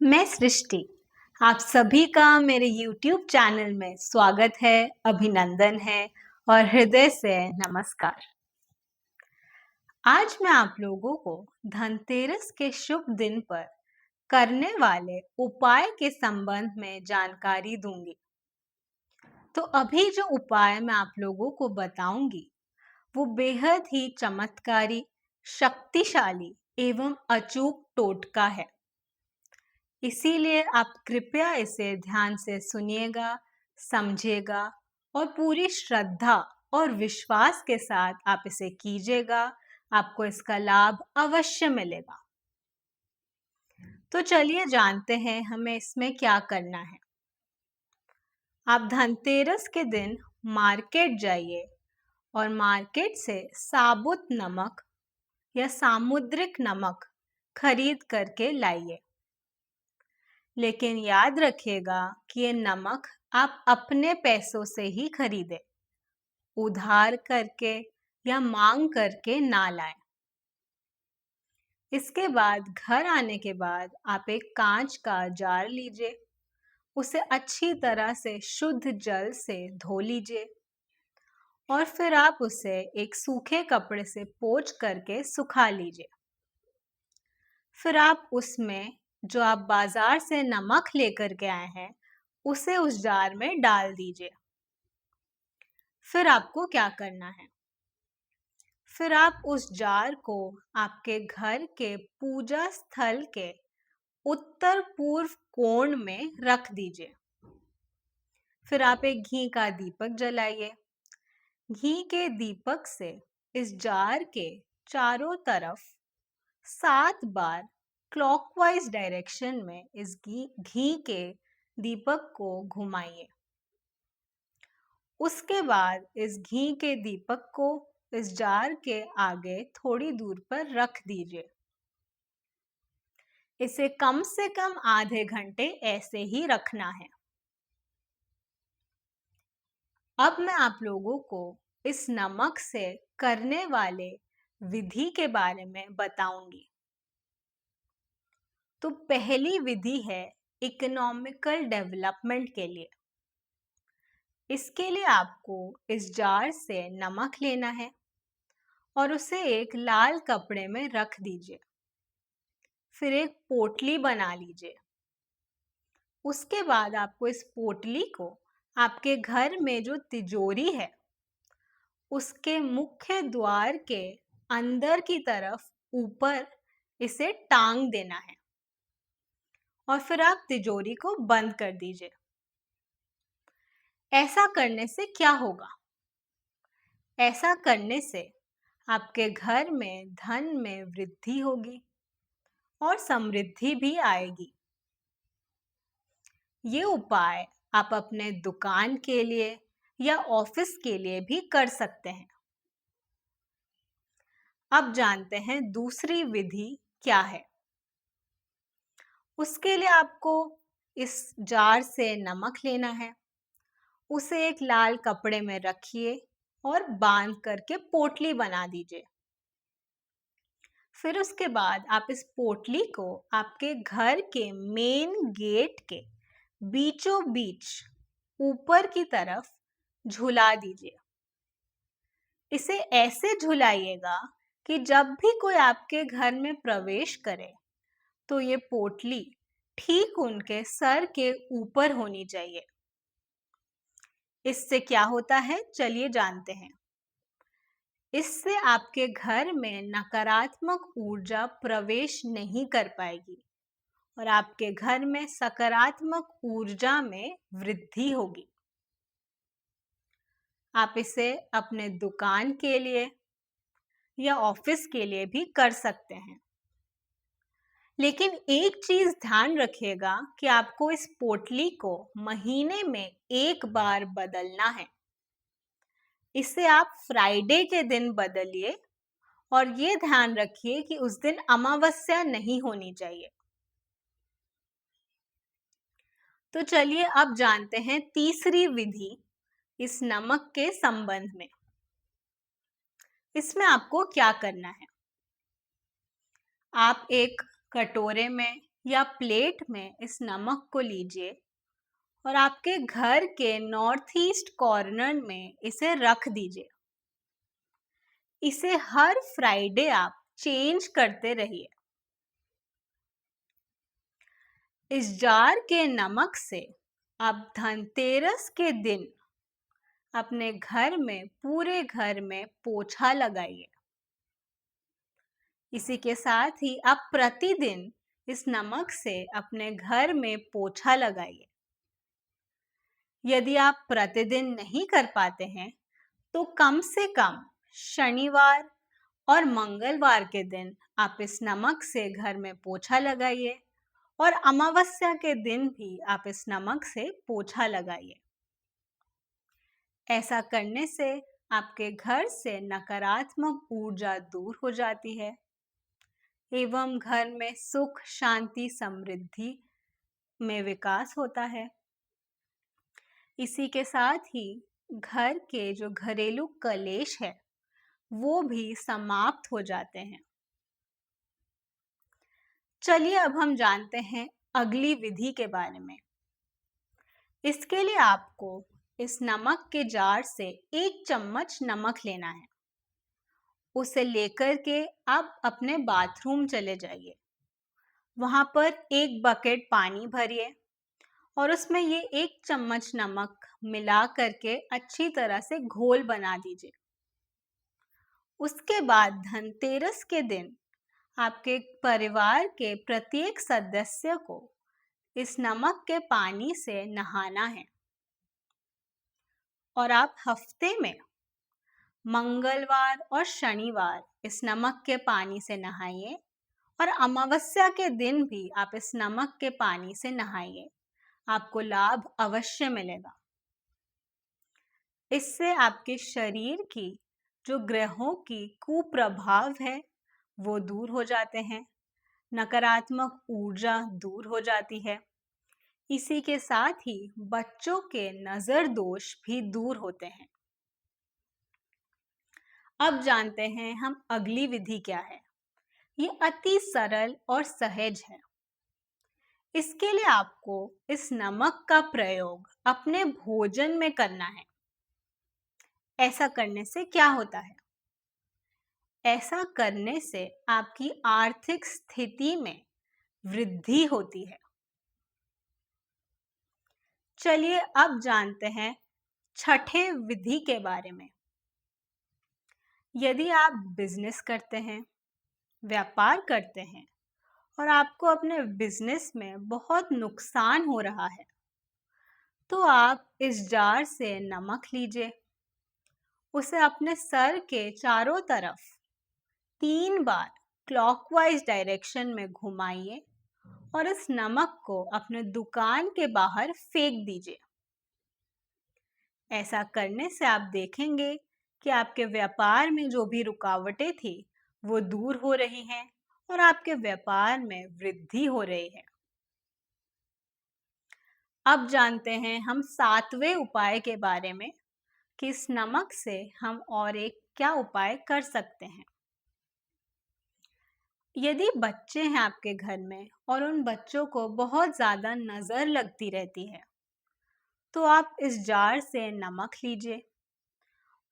मैं सृष्टि, आप सभी का मेरे YouTube चैनल में स्वागत है, अभिनंदन है और हृदय से नमस्कार। आज मैं आप लोगों को धनतेरस के शुभ दिन पर करने वाले उपाय के संबंध में जानकारी दूंगी। तो अभी जो उपाय मैं आप लोगों को बताऊंगी, वो बेहद ही चमत्कारी, शक्तिशाली एवं अचूक टोटका है। इसीलिए आप कृपया इसे ध्यान से सुनिएगा, समझिएगा और पूरी श्रद्धा और विश्वास के साथ आप इसे कीजिएगा। आपको इसका लाभ अवश्य मिलेगा। तो चलिए जानते हैं हमें इसमें क्या करना है। आप धनतेरस के दिन मार्केट जाइए और मार्केट से साबुत नमक या सामुद्रिक नमक खरीद करके लाइए। लेकिन याद रखिएगा कि ये नमक आप अपने पैसों से ही खरीदें, उधार करके या मांग करके ना लाएं। इसके बाद घर आने के बाद आप एक कांच का जार लीजिए, उसे अच्छी तरह से शुद्ध जल से धो लीजिए और फिर आप उसे एक सूखे कपड़े से पोंछ करके सुखा लीजिए। फिर आप उसमें जो आप बाजार से नमक लेकर के आए हैं, उसे उस जार में डाल दीजिए। फिर आपको क्या करना है? फिर आप उस जार को आपके घर के पूजा स्थल के उत्तर पूर्व कोण में रख दीजिए। फिर आप एक घी का दीपक जलाइए। घी के दीपक से इस जार के चारों तरफ 7 बार क्लॉकवाइज डायरेक्शन में इस घी के दीपक को घुमाइए। उसके बाद इस घी के दीपक को इस जार के आगे थोड़ी दूर पर रख दीजिए। इसे कम से कम आधे घंटे ऐसे ही रखना है। अब मैं आप लोगों को इस नमक से करने वाले विधि के बारे में बताऊंगी। तो पहली विधि है इकोनॉमिकल डेवलपमेंट के लिए। इसके लिए आपको इस जार से नमक लेना है और उसे एक लाल कपड़े में रख दीजिए। फिर एक पोटली बना लीजिए। उसके बाद आपको इस पोटली को आपके घर में जो तिजोरी है, उसके मुख्य द्वार के अंदर की तरफ ऊपर इसे टांग देना है और फिर आप तिजोरी को बंद कर दीजिए। ऐसा करने से क्या होगा? ऐसा करने से आपके घर में धन में वृद्धि होगी और समृद्धि भी आएगी। ये उपाय आप अपने दुकान के लिए या ऑफिस के लिए भी कर सकते हैं। अब जानते हैं दूसरी विधि क्या है। उसके लिए आपको इस जार से नमक लेना है, उसे एक लाल कपड़े में रखिए और बांध करके पोटली बना दीजिए। फिर उसके बाद आप इस पोटली को आपके घर के मेन गेट के बीचों बीच ऊपर की तरफ झुला दीजिए। इसे ऐसे झुलाइएगा कि जब भी कोई आपके घर में प्रवेश करे तो ये पोटली ठीक उनके सर के ऊपर होनी चाहिए। इससे क्या होता है, चलिए जानते हैं। इससे आपके घर में नकारात्मक ऊर्जा प्रवेश नहीं कर पाएगी और आपके घर में सकारात्मक ऊर्जा में वृद्धि होगी। आप इसे अपने दुकान के लिए या ऑफिस के लिए भी कर सकते हैं। लेकिन एक चीज ध्यान रखिएगा कि आपको इस पोटली को महीने में एक बार बदलना है। इसे आप फ्राइडे के दिन बदलिए और ये ध्यान रखिए कि उस दिन अमावस्या नहीं होनी चाहिए। तो चलिए अब जानते हैं तीसरी विधि इस नमक के संबंध में। इसमें आपको क्या करना है? आप एक कटोरे में या प्लेट में इस नमक को लीजिए और आपके घर के नॉर्थ ईस्ट कॉर्नर में इसे रख दीजिए। इसे हर फ्राइडे आप चेंज करते रहिए। इस जार के नमक से आप धनतेरस के दिन अपने घर में, पूरे घर में पोछा लगाइए। इसी के साथ ही आप प्रतिदिन इस नमक से अपने घर में पोछा लगाइए। यदि आप प्रतिदिन नहीं कर पाते हैं तो कम से कम शनिवार और मंगलवार के दिन आप इस नमक से घर में पोछा लगाइए और अमावस्या के दिन भी आप इस नमक से पोछा लगाइए। ऐसा करने से आपके घर से नकारात्मक ऊर्जा दूर हो जाती है एवं घर में सुख, शांति, समृद्धि में विकास होता है। इसी के साथ ही घर के जो घरेलू कलेश है वो भी समाप्त हो जाते हैं। चलिए अब हम जानते हैं अगली विधि के बारे में। इसके लिए आपको इस नमक के जार से 1 चम्मच नमक लेना है। उसे लेकर के आप अपने बाथरूम चले जाइए। वहां पर 1 बकेट पानी भरिए और उसमें ये 1 चम्मच नमक मिला करके अच्छी तरह से घोल बना दीजिए। उसके बाद धनतेरस के दिन आपके परिवार के प्रत्येक सदस्य को इस नमक के पानी से नहाना है और आप हफ्ते में मंगलवार और शनिवार इस नमक के पानी से नहाइए और अमावस्या के दिन भी आप इस नमक के पानी से नहाइए। आपको लाभ अवश्य मिलेगा। इससे आपके शरीर की जो ग्रहों की कुप्रभाव है वो दूर हो जाते हैं, नकारात्मक ऊर्जा दूर हो जाती है। इसी के साथ ही बच्चों के नजर दोष भी दूर होते हैं। अब जानते हैं हम अगली विधि क्या है। ये अति सरल और सहज है। इसके लिए आपको इस नमक का प्रयोग अपने भोजन में करना है। ऐसा करने से क्या होता है? ऐसा करने से आपकी आर्थिक स्थिति में वृद्धि होती है। चलिए अब जानते हैं छठे विधि के बारे में। यदि आप बिजनेस करते हैं, व्यापार करते हैं और आपको अपने बिजनेस में बहुत नुकसान हो रहा है, तो आप इस जार से नमक लीजिए। उसे अपने सर के चारों तरफ 3 बार क्लॉकवाइज डायरेक्शन में घुमाइए और इस नमक को अपने दुकान के बाहर फेंक दीजिए। ऐसा करने से आप देखेंगे कि आपके व्यापार में जो भी रुकावटें थी वो दूर हो रही हैं और आपके व्यापार में वृद्धि हो रही है। अब जानते हैं हम 7वें उपाय के बारे में कि इस नमक से हम और एक क्या उपाय कर सकते हैं। यदि बच्चे हैं आपके घर में और उन बच्चों को बहुत ज़्यादा नज़र लगती रहती है, तो आप इस जार से नमक लीजिए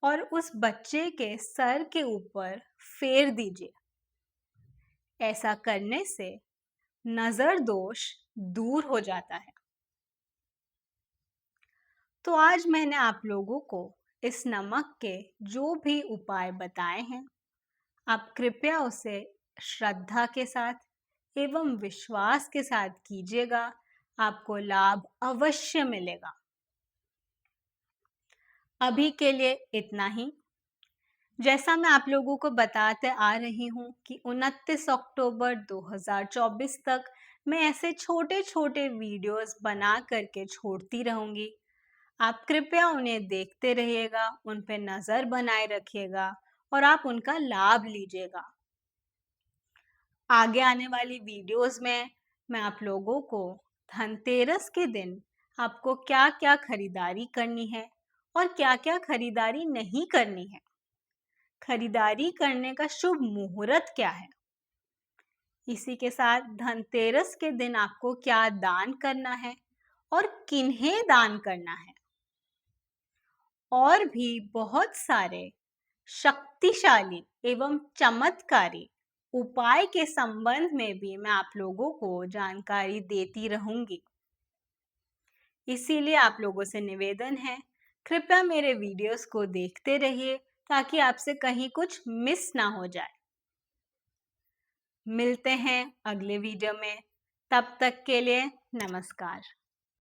और उस बच्चे के सर के ऊपर फेर दीजिए। ऐसा करने से नज़र दोष दूर हो जाता है। तो आज मैंने आप लोगों को इस नमक के जो भी उपाय बताए हैं, आप कृपया उसे श्रद्धा के साथ एवं विश्वास के साथ कीजिएगा। आपको लाभ अवश्य मिलेगा। अभी के लिए इतना ही। जैसा मैं आप लोगों को बताते आ रही हूँ कि 29 अक्टूबर 2024 तक मैं ऐसे छोटे छोटे वीडियोस बना करके छोड़ती रहूँगी। आप कृपया उन्हें देखते रहिएगा, उन पे नज़र बनाए रखिएगा और आप उनका लाभ लीजिएगा। आगे आने वाली वीडियोस में मैं आप लोगों को धनतेरस के दिन आपको क्या-क्या खरीदारी करनी है और क्या-क्या खरीदारी नहीं करनी है, खरीदारी करने का शुभ मुहूर्त क्या है, इसी के साथ धनतेरस के दिन आपको क्या दान करना है और किन्हें दान करना है, और भी बहुत सारे शक्तिशाली एवं चमत्कारी उपाय के संबंध में भी मैं आप लोगों को जानकारी देती रहूंगी। इसीलिए आप लोगों से निवेदन है, कृपया मेरे वीडियोस को देखते रहिए ताकि आपसे कहीं कुछ मिस ना हो जाए। मिलते हैं अगले वीडियो में, तब तक के लिए नमस्कार।